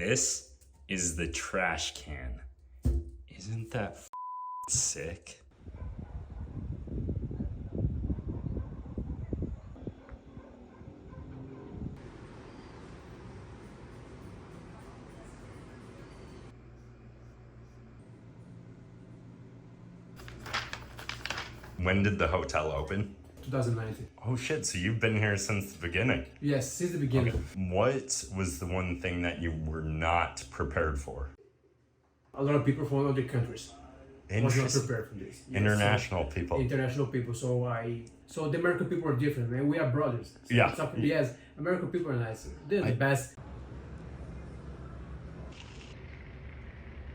this is the trash can. Isn't that sick? When did the hotel open? 2019. Oh shit, so you've been here since the beginning. Yes, since the beginning. Okay. What was the one thing that you were not prepared for? A lot of people from other countries was not prepared for this. Yes, International people. International people. So the American people are different, man. We are brothers. Yeah. Yes, American people are nice. They're the best.